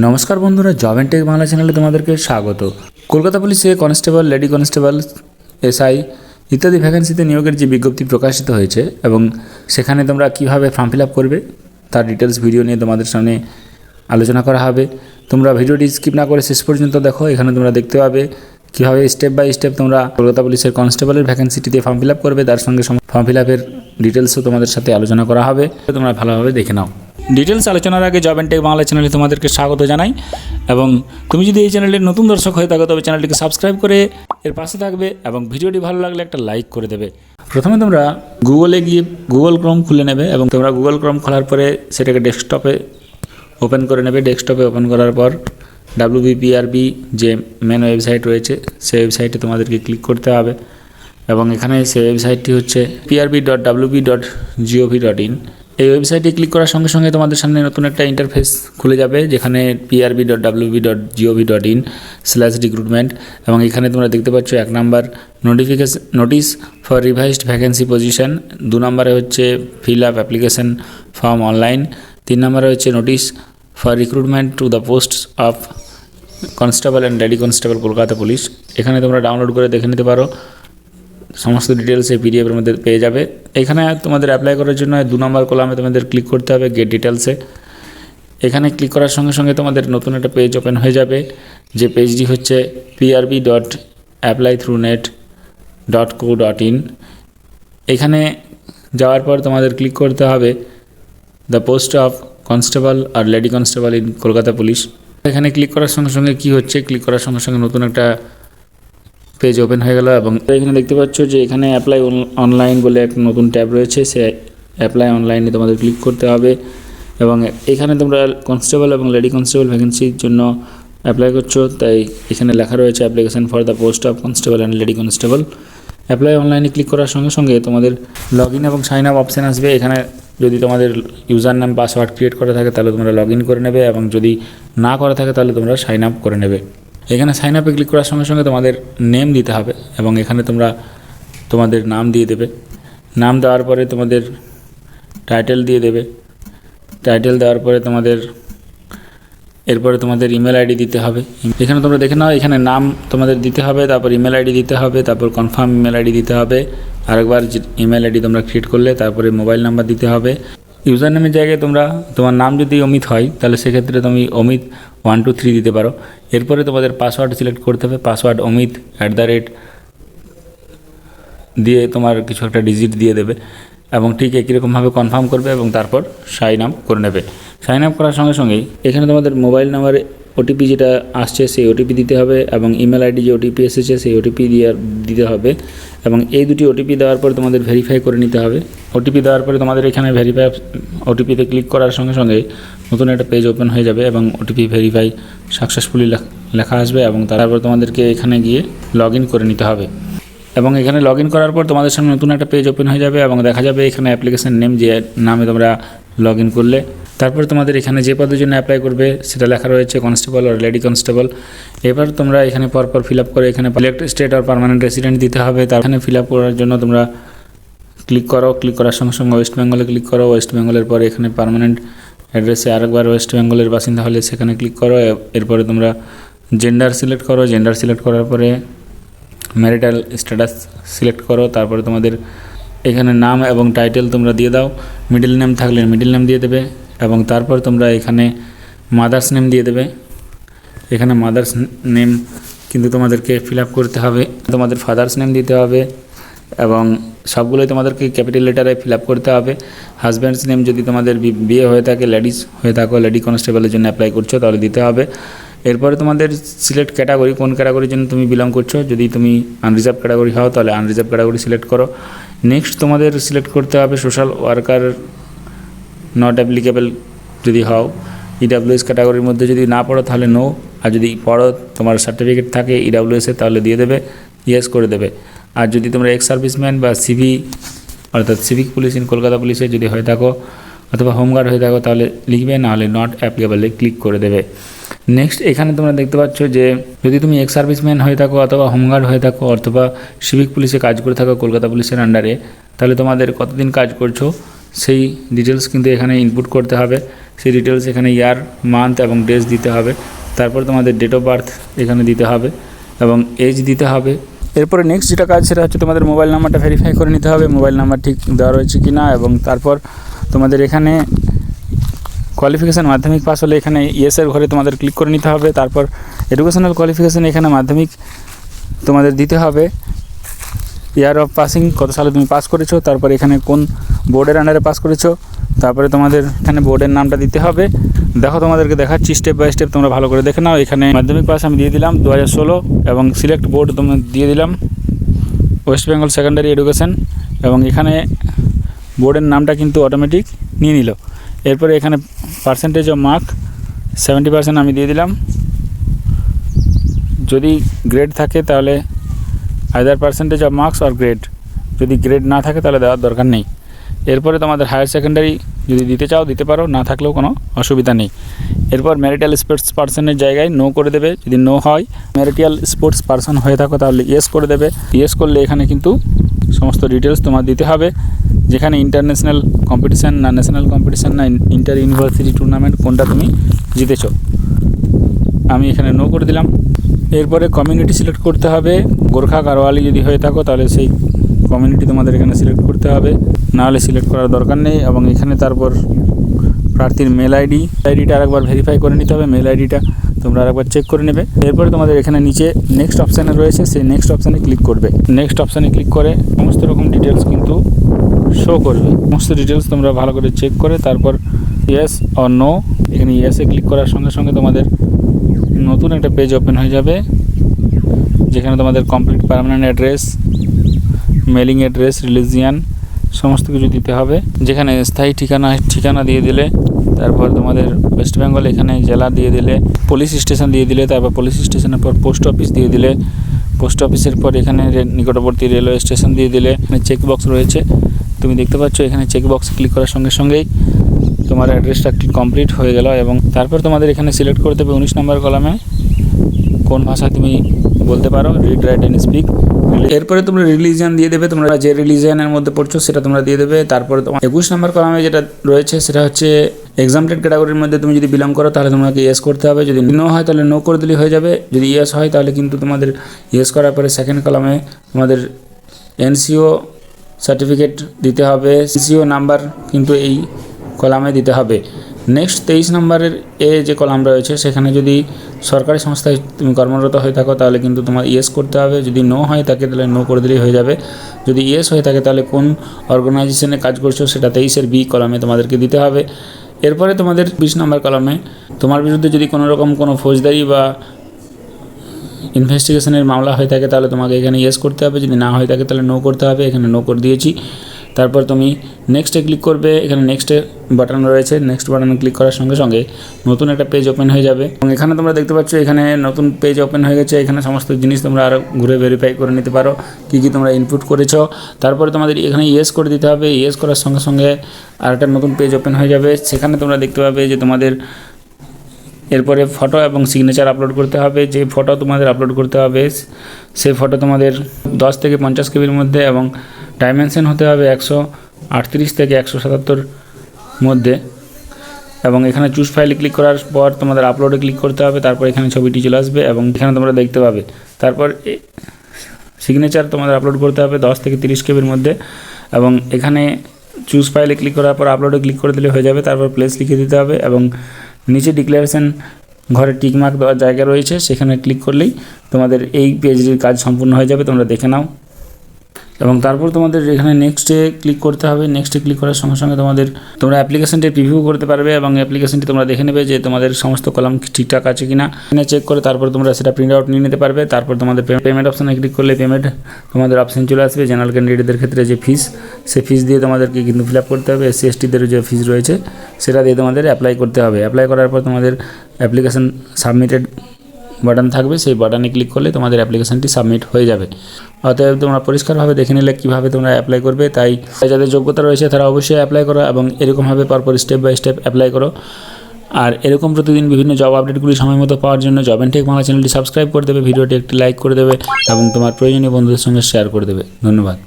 নমস্কার বন্ধুরা, job and take Bangla চ্যানেলে তোমাদেরকে স্বাগত। কলকাতা পুলিশে কনস্টেবল, লেডি কনস্টেবল, এসআই ইত্যাদি ভ্যাকেন্সিতে নিয়োগের যে বিজ্ঞপ্তি প্রকাশিত হয়েছে এবং সেখানে তোমরা কীভাবে ফর্ম ফিল আপ করবে তার ডিটেলস ভিডিও নিয়ে তোমাদের সামনে আলোচনা করা হবে। তোমরা ভিডিওটি স্কিপ না করে শেষ পর্যন্ত দেখো। এখানে তোমরা দেখতে পাবে কীভাবে স্টেপ বাই স্টেপ তোমরা কলকাতা পুলিশের কনস্টেবলের ভ্যাকেন্সিটিতে ফর্ম ফিল আপ করবে, তার সঙ্গে ফর্ম ফিল আপের ডিটেলসও তোমাদের সাথে আলোচনা করা হবে। তোমরা ভালোভাবে দেখে নাও। ডিটেলস আলোচনার আগে জব অ্যান্ড টেক বাংলা চ্যানেলে তোমাদেরকে স্বাগত জানাই এবং তুমি যদি এই চ্যানেলের নতুন দর্শক হয়ে থাকো তবে চ্যানেলটিকে সাবস্ক্রাইব করে এর পাশে থাকবে এবং ভিডিওটি ভালো লাগলে একটা লাইক করে দেবে। প্রথমে তোমরা গুগলে গিয়ে গুগল ক্রোম খুলে নেবে এবং তোমরা গুগল ক্রোম খোলার পরে সেটাকে ডেস্কটপে ওপেন করে নেবে। ডেস্কটপে ওপেন করার পর WBPRB যে মেন ওয়েবসাইট রয়েছে সেই ওয়েবসাইটে তোমাদেরকে ক্লিক করতে হবে এবং এখানে সেই ওয়েবসাইটটি হচ্ছে prb.wb.gov.in। এই ওয়েবসাইটে ক্লিক করার সঙ্গে সঙ্গে তোমাদের সামনে নতুন একটা ইন্টারফেস খুলে যাবে যেখানে prb.wb.gov.in/recruitment এবং এখানে তোমরা দেখতে পাচ্ছ 1 number notice for revised vacancy position, 2 নম্বরে হচ্ছে fill up application form online, 3 নম্বরে হচ্ছে notice for recruitment to the posts of constable and lady constable Kolkata police. এখানে তোমরা ডাউনলোড করে দেখে নিতে পারো, সমস্ত ডিটেলস এই PDF এর মধ্যে পেয়ে যাবে। এখানে তোমাদের অ্যাপ্লাই করার জন্য 2 নম্বর কলামে তোমাদের ক্লিক করতে হবে গেট ডিটেলসে। এখানে ক্লিক করার সঙ্গে সঙ্গে তোমাদের নতুন একটা পেজ ওপেন হয়ে যাবে, যে পেজটি হচ্ছে prb.applythroughnet.co.in। এখানে যাওয়ার পর তোমাদের ক্লিক করতে হবে দ্য পোস্ট অফ কনস্টেবল আর lady constable in Kolkata police. এখানে ক্লিক করার সঙ্গে সঙ্গে কী হচ্ছে, ক্লিক করার সঙ্গে সঙ্গে নতুন একটা পেজ ওপেন হয়ে গেল এবং এখানে দেখতে পাচ্ছ যে এখানে অ্যাপ্লাই অনলাইন বলে একটা নতুন ট্যাব রয়েছে, সে অ্যাপ্লাই অনলাইনে তোমাদের ক্লিক করতে হবে এবং এখানে তোমরা কনস্টেবল এবং লেডি কনস্টেবল ভ্যাকেন্সির জন্য অ্যাপ্লাই করছো, তাই এখানে লেখা রয়েছে application for the post of constable and lady constable. Apply অনলাইনে ক্লিক করার সঙ্গে সঙ্গে তোমাদের লগ ইন এবং সাইন আপ অপশান আসবে। এখানে যদি তোমাদের ইউজার নাম পাসওয়ার্ড ক্রিয়েট করা থাকে তাহলে তোমরা লগ ইন করে নেবে এবং যদি না করা থাকে তাহলে তোমরা সাইন আপ করে নেবে। এখানে সাইন আপে ক্লিক করার সঙ্গে সঙ্গে তোমাদের নেম দিতে হবে এবং এখানে তোমরা তোমাদের নাম দিয়ে দেবে। নাম দেওয়ার পরে তোমাদের টাইটেল দিয়ে দেবে। টাইটেল দেওয়ার পরে এরপরে তোমাদের ইমেল আইডি দিতে হবে। এখানে তোমরা দেখে নাও, এখানে নাম তোমাদের দিতে হবে, তারপর ইমেল আইডি দিতে হবে, তারপর কনফার্ম ইমেল আইডি দিতে হবে। আরেকবার ইমেল আইডি তোমরা ক্রিয়েট করলে তারপরে মোবাইল নাম্বার দিতে হবে। ইউজার নেমের জায়গায় তোমার নাম যদি অমিত হয় তাহলে সেক্ষেত্রে তুমি অমিত 1 2 3 দিতে পারো। এরপরে তোমাদের পাসওয়ার্ড সিলেক্ট করতে হবে, পাসওয়ার্ড অমিত @ দিয়ে তোমার কিছু একটা ডিজিট দিয়ে দেবে এবং ঠিক একই রকমভাবে কনফার্ম করবে এবং তারপর সাইন আপ করে নেবে। সাইন আপ করার সঙ্গে সঙ্গেই এখানে তোমাদের মোবাইল নাম্বারে OTP যেটা আসছে সেই OTP দিতে হবে এবং ইমেল আইডি যে OTP এসেছে সেই OTP দিতে হবে এবং এই দুটি OTP দেওয়ার পর তোমাদের ভেরিফাই করে নিতে হবে। OTP দেওয়ার পরে তোমাদের এখানে ভেরিফাই OTPতে ক্লিক করার সঙ্গে সঙ্গে নতুন একটা পেজ ওপেন হয়ে যাবে এবং OTP ভেরিফাই সাকসেসফুলি লেখা আসবে এবং তারপর তোমাদেরকে এখানে গিয়ে লগ ইন করে নিতে হবে এবং এখানে লগ ইন করার পর তোমাদের সামনে নতুন একটা পেজ ওপেন হয়ে যাবে এবং দেখা যাবে এখানে অ্যাপ্লিকেশন নেম যে নামে তোমরা লগ ইন করলে, তারপর তোমাদের এখানে যে পদের জন্য অ্যাপ্লাই করবে সেটা লেখা রয়েছে কনস্টেবল আর লেডি কনস্টেবল। এবার তোমরা এখানে পরপর ফিল আপ করে এখানে সিলেক্ট স্টেট আর পার্মানেন্ট রেসিডেন্ট দিতে হবে। তার এখানে ফিল আপ করার জন্য তোমরা ক্লিক করো, ক্লিক করার সঙ্গে সঙ্গে ওয়েস্ট বেঙ্গলে ক্লিক করো। ওয়েস্ট বেঙ্গলের পরে এখানে পার্মানেন্ট অ্যাড্রেসে আরেকবার ওয়েস্ট বেঙ্গলের বাসিন্দা হলে সেখানে ক্লিক করো। এরপরে তোমরা জেন্ডার সিলেক্ট করো। জেন্ডার সিলেক্ট করার পরে ম্যারিটাল স্ট্যাটাস সিলেক্ট করো। তারপরে তোমাদের এখানে নাম এবং টাইটেল তোমরা দিয়ে দাও। মিডল নেম থাকলে মিডল নেম দিয়ে দেবে এবং তারপর তোমরা এখানে মাদার্স নেম দিয়ে দেবে। এখানে মাদার্স নেম কিন্তু তোমাদেরকে ফিল আপ করতে হবে, তোমাদের ফাদার্স নেম দিতে হবে এবং সবগুলোই তোমাদেরকে ক্যাপিটাল লেটারে ফিল আপ করতে হবে। হাজব্যান্ডস নেম যদি তোমাদের বিয়ে হয়ে থাকে, লেডিস হয়ে থাকো, লেডি কনস্টেবলের জন্য অ্যাপ্লাই করছো তাহলে দিতে হবে। এরপরে তোমাদের সিলেক্ট ক্যাটাগরি, কোন ক্যাটাগরির জন্য তুমি বিলং করছো। যদি তুমি আনরিজার্ভ ক্যাটাগরি হও তাহলে আনরিজার্ভ ক্যাটাগরি সিলেক্ট করো। নেক্সট তোমাদের সিলেক্ট করতে হবে সোশ্যাল ওয়ার্কার নট অ্যাপ্লিকেবল যদি হও। EWS ক্যাটাগরির মধ্যে যদি না পড়ো তাহলে নো, আর যদি পড়ো তোমার সার্টিফিকেট থাকে EWS তাহলে দিয়ে দেবে, ইয়েস করে দেবে। আর যদি তোমরা এক্স সার্ভিসম্যান বা সিভি অর্থাৎ সিভিক পুলিশ ইন কলকাতা পুলিশে যদি হয়ে থাকো অথবা হোমগার্ড হয়ে থাকো তাহলে লিখবে, নাহলে নট অ্যাপ্লিকেবলে ক্লিক করে দেবে। নেক্সট এখানে তোমরা দেখতে পাচ্ছ যে যদি তুমি এক্স সার্ভিসম্যান হয়ে থাকো অথবা হোমগার্ড হয়ে থাকো অথবা সিভিক পুলিশে কাজ করে থাকো কলকাতা পুলিশের আন্ডারে, তাহলে তোমাদের কতদিন কাজ করছো সেই ডিটেলস কিন্তু এখানে ইনপুট করতে হবে। সেই ডিটেলস এখানে ইয়ার, মান্থ এবং ডেজ দিতে হবে। তারপর তোমাদের ডেট অফ বার্থ এখানে দিতে হবে এবং এজ দিতে হবে। এরপরে নেক্সট যেটা কাজ সেটা হচ্ছে তোমাদের মোবাইল নাম্বারটা ভেরিফাই করে নিতে হবে, মোবাইল নাম্বার ঠিক দেওয়া রয়েছে কি না। এবং তারপর তোমাদের এখানে কোয়ালিফিকেশান মাধ্যমিক পাস হলে এখানে ইয়েসের ঘরে তোমাদের ক্লিক করে নিতে হবে। তারপর এডুকেশনাল কোয়ালিফিকেশান এখানে মাধ্যমিক তোমাদের দিতে হবে, ইয়ার অফ পাসিং কত সালে তুমি পাস করেছো, তারপর এখানে কোন বোর্ডের আন্ডারে পাস করেছো, তারপরে তোমাদের এখানে বোর্ডের নামটা দিতে হবে। দেখো তোমাদেরকে দেখাচ্ছি স্টেপ বাই স্টেপ, তোমরা ভালো করে দেখে নাও। এখানে মাধ্যমিক পাস আমি দিয়ে দিলাম 2016 এবং সিলেক্ট বোর্ড তোমরা দিয়ে দিলাম ওয়েস্ট বেঙ্গল সেকেন্ডারি এডুকেশন এবং এখানে বোর্ডের নামটা কিন্তু অটোমেটিক নিয়ে নিল। এরপরে এখানে পার্সেন্টেজ অফ মার্ক 70% আমি দিয়ে দিলাম। যদি গ্রেড থাকে তাহলে either percentage of marks or grade, যদি গ্রেড না থাকে তাহলে দেওয়ার দরকার নেই। এরপরে তোমাদের হায়ার সেকেন্ডারি যদি দিতে চাও দিতে পারো, না থাকলেও কোনো অসুবিধা নেই। এরপর ম্যারিটাল স্পোর্টস পার্সনের জায়গায় নো করে দেবে, যদি নো হয় ম্যারিটাল স্পোর্টস পার্সন হয়ে থাকো তাহলে ইয়েস করে দেবে। ইয়েস করলে এখানে কিন্তু সমস্ত ডিটেলস তোমার দিতে হবে, যেখানে ইন্টারন্যাশনাল কম্পিটিশান না ন্যাশনাল কম্পিটিশান না ইন্টার ইউনিভার্সিটি টুর্নামেন্ট কোনটা তুমি জিতেছো, আমি এখানে নো করে দিলাম। এরপরে কমিউনিটি সিলেক্ট করতে হবে, গোর্খা গারোয়ালি যদি হয়ে থাকো তাহলে সেই কমিউনিটি তোমাদের এখানে সিলেক্ট করতে হবে, নাহলে সিলেক্ট করার দরকার নেই। এবং এখানে তারপর প্রার্থীর মেল আইডিটা আরেকবার ভেরিফাই করে নিতে হবে, মেল আইডিটা তোমরা আরেকবার চেক করে নেবে। এরপরে তোমাদের এখানে নিচে নেক্সট অপশানে রয়েছে, সেই নেক্সট অপশানে ক্লিক করবে। নেক্সট অপশানে ক্লিক করে সমস্ত রকম ডিটেলস কিন্তু শো করবে, সমস্ত ডিটেলস তোমরা ভালো করে চেক করে তারপর ইয়েস অর নো, এখানে ইয়েসে ক্লিক করার সঙ্গে সঙ্গে তোমাদের নতুন একটা পেজ ওপেন হয়ে যাবে, যেখানে তোমাদের complete permanent address, mailing address, religion সমস্ত কিছু দিতে হবে। যেখানে স্থায়ী ঠিকানা দিয়ে দিলে, তারপর তোমাদের ওয়েস্ট বেঙ্গল এখানে জেলা দিয়ে দিলে, পুলিশ স্টেশন দিয়ে দিলে, তারপর পুলিশ স্টেশনের পর পোস্ট অফিস দিয়ে দিলে, পোস্ট অফিসের পর এখানে নিকটবর্তী রেলওয়ে স্টেশন দিয়ে দিলে। এখানে চেক বক্স রয়েছে, তুমি দেখতে পাচ্ছ এখানে চেক বক্স ক্লিক করার সঙ্গে সঙ্গেই তোমার অ্যাড্রেসটা কমপ্লিট হয়ে গেল। এবং তারপর তোমাদের এখানে সিলেক্ট করতে হবে 19 নম্বর কলামে কোন ভাষা তুমি বলতে পারো, রিড, রাইট অ্যান্ড স্পিক। এরপরে তোমরা রিলিজিয়ান দিয়ে দেবে, তোমরা যে রিলিজিয়ানের মধ্যে পড়ছো সেটা তোমরা দিয়ে দেবে। তারপরে তোমার 21 নম্বর কলামে যেটা রয়েছে সেটা হচ্ছে এক্সামটেড ক্যাটাগরির মধ্যে তুমি যদি বিলং করো তাহলে তোমাকে ইয়েস করতে হবে, যদি নো হয় তাহলে নো করে দিলেই হয়ে যাবে। যদি ইয়েস হয় তাহলে কিন্তু তোমাদের ইয়েস করার পরে সেকেন্ড কলামে তোমাদের এনসিও সার্টিফিকেট দিতে হবে, এনসিও নাম্বার কিন্তু এই কলামে দিতে হবে। নেক্সট 23 নম্বরের যে কলাম রয়েছে সেখানে যদি সরকারি সংস্থায় তুমি কর্মরত হয়ে থাকো তাহলে কিন্তু তোমার ইয়েস করতে হবে, যদি নো হয় থাকে তাহলে নো করে দিলেই হয়ে যাবে। যদি ইয়েস হয়ে থাকে তাহলে কোন অর্গানাইজেশনে কাজ করছো সেটা 23-এর বি কলামে তোমাদেরকে দিতে হবে। এরপরে তোমাদের 20 নম্বর কলামে তোমার বিরুদ্ধে যদি কোনো রকম কোনো ফৌজদারি বা ইনভেস্টিগেশনের মামলা হয়ে থাকে তাহলে তোমাকে এখানে ইয়েস করতে হবে, যদি না হয়ে থাকে তাহলে নো করতে হবে, এখানে নো করে দিয়েছি। তারপর তুমি নেক্সটে ক্লিক করবে, এখানে নেক্সটে বাটন রয়েছে, নেক্সট বাটনে ক্লিক করার সঙ্গে সঙ্গে নতুন একটা পেজ ওপেন হয়ে যাবে। এবং এখানে তোমরা দেখতে পাচ্ছ এখানে নতুন পেজ ওপেন হয়ে গেছে, এখানে সমস্ত জিনিস তোমরা আরও ঘুরে ভেরিফাই করে নিতে পারো কী কী তোমরা ইনপুট করেছো। তারপরে তোমাদের এখানে ইয়েস করে দিতে হবে, ইয়েস করার সঙ্গে সঙ্গে আরেকটা নতুন পেজ ওপেন হয়ে যাবে, সেখানে তোমরা দেখতে পাবে যে তোমাদের এরপরে ফটো এবং সিগনেচার আপলোড করতে হবে। যে ফটো তোমাদের আপলোড করতে হবে সেই ফটো তোমাদের 10 থেকে 50 কেবির মধ্যে এবং ডাইমেনশন হতে হবে 138 থেকে 177 মধ্যে। এবং এখানে চুজ ফাইলে ক্লিক করার পর তোমাদের আপলোডে ক্লিক করতে হবে, তারপর এখানে ছবিটি চলে আসবে এবং এখানে তোমরা দেখতে পাবে। তারপর সিগনেচার তোমাদের আপলোড করতে হবে 10 থেকে 30 কেবির মধ্যে এবং এখানে চুজ ফাইলে ক্লিক করার পর আপলোডে ক্লিক করে দিলে হয়ে যাবে। তারপর প্লেস লিখে দিতে হবে এবং নিচে ডিক্লারেশন ঘরে টিকমার্ক দেওয়ার জায়গা রয়েছে, সেখানে ক্লিক করলেই তোমাদের এই পেজের কাজ সম্পূর্ণ হয়ে যাবে, তোমরা দেখে নাও। এবং তারপর তোমাদের এখানে নেক্সটে ক্লিক করতে হবে, নেক্সটে ক্লিক করার সঙ্গে সঙ্গে তোমরা অ্যাপ্লিকেশনটি প্রিভিউ করতে পারবে এবং অ্যাপ্লিকেশনটি তোমরা দেখে নেবে যে তোমাদের সমস্ত কলাম ঠিকঠাক আছে কিনা, এখানে চেক করে তারপর তোমরা সেটা প্রিন্ট আউট নিয়ে নিতে পারবে। তারপর তোমাদের পেমেন্ট অপশানে ক্লিক করলে পেমেন্ট তোমাদের অপশান চলে আসবে। জেনারেল ক্যান্ডিডেটদের ক্ষেত্রে যে ফিস, সেই ফিস দিয়ে তোমাদেরকে কিন্তু ফিল আপ করতে হবে। SC STদের যে ফিস রয়েছে সেটা দিয়ে তোমাদের অ্যাপ্লাই করতে হবে। অ্যাপ্লাই করার পর তোমাদের অ্যাপ্লিকেশন সাবমিটেড বাটন থাকবে, সেই বাটনে ক্লিক করলে তোমাদের অ্যাপ্লিকেশনটি সাবমিট হয়ে যাবে। অতএব তোমরা পরিষ্কারভাবে দেখে নিলে কীভাবে তোমরা অ্যাপ্লাই করবে, তাই যাদের যোগ্যতা রয়েছে তারা অবশ্যই অ্যাপ্লাই করো এবং এরকমভাবে পরপর স্টেপ বাই স্টেপ অ্যাপ্লাই করো। আর এরকম প্রতিদিন বিভিন্ন জব আপডেটগুলি সময় মতো পাওয়ার জন্য জব অ্যান্ড টেক বাংলা চ্যানেলটি সাবস্ক্রাইব করে দেবে, ভিডিওটি একটি লাইক করে দেবে এবং তোমার প্রয়োজনীয় বন্ধুদের সঙ্গে শেয়ার করে দেবে। ধন্যবাদ।